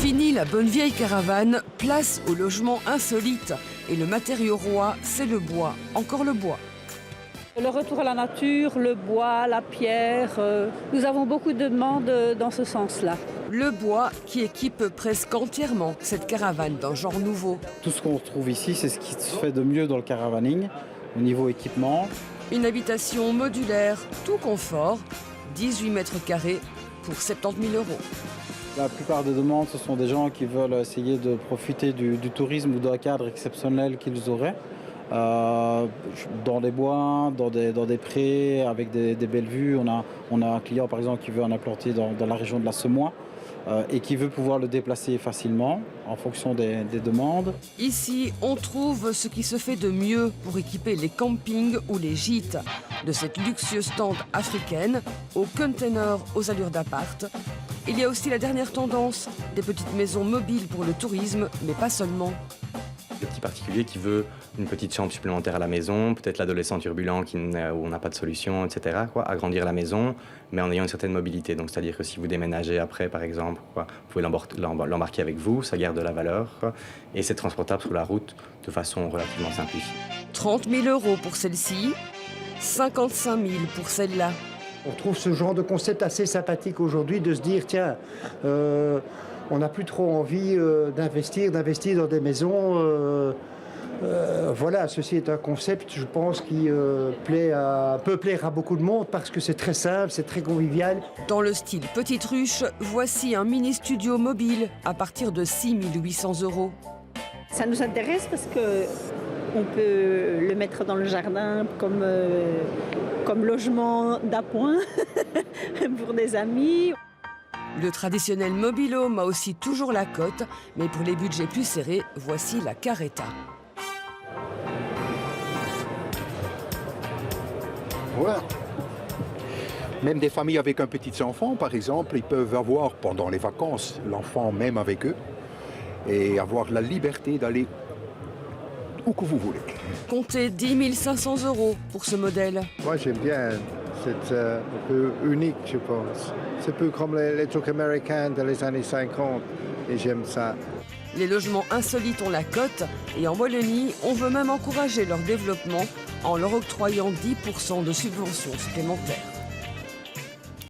Fini la bonne vieille caravane, place au logement insolite. Et le matériau roi, c'est le bois, encore le bois. Le retour à la nature, le bois, la pierre, nous avons beaucoup de demandes dans ce sens-là. Le bois qui équipe presque entièrement cette caravane d'un genre nouveau. Tout ce qu'on retrouve ici, c'est ce qui se fait de mieux dans le caravaning, au niveau équipement. Une habitation modulaire, tout confort, 18 mètres carrés pour 70 000 €. La plupart des demandes, ce sont des gens qui veulent essayer de profiter du tourisme ou d'un cadre exceptionnel qu'ils auraient. Dans des bois, dans des prés, avec des belles vues. On a un client par exemple qui veut en implanter dans la région de la Semois et qui veut pouvoir le déplacer facilement en fonction des demandes. Ici, on trouve ce qui se fait de mieux pour équiper les campings ou les gîtes. De cette luxueuse tente africaine aux containers aux allures d'appart. Il y a aussi la dernière tendance, des petites maisons mobiles pour le tourisme, mais pas seulement. Le petit particulier qui veut une petite chambre supplémentaire à la maison, peut-être l'adolescent turbulent où on n'a pas de solution, etc. Agrandir la maison, mais en ayant une certaine mobilité. Donc, c'est-à-dire que si vous déménagez après, par exemple, vous pouvez l'embarquer avec vous, ça garde de la valeur, et c'est transportable sur la route de façon relativement simplifiée. 30 000 € pour celle-ci, 55 000 pour celle-là. On trouve ce genre de concept assez sympathique aujourd'hui, de se dire, tiens, on n'a plus trop envie d'investir dans des maisons. Voilà, ceci est un concept, je pense, qui peut plaire à beaucoup de monde parce que c'est très simple, c'est très convivial. Dans le style petite ruche, voici un mini-studio mobile à partir de 6 800 €. Ça nous intéresse parce qu'on peut le mettre dans le jardin comme logement d'appoint pour des amis. Le traditionnel mobil-home a aussi toujours la cote, mais pour les budgets plus serrés, voici la carretta. Voilà. Même des familles avec un petit enfant, par exemple, ils peuvent avoir pendant les vacances l'enfant même avec eux et avoir la liberté d'aller où que vous voulez. Comptez 10 500 € pour ce modèle. Moi j'aime bien, c'est un peu unique je pense. C'est un peu comme les trucs américains des années 50 et j'aime ça. Les logements insolites ont la cote et en Wallonie, on veut même encourager leur développement en leur octroyant 10 % de subventions supplémentaires.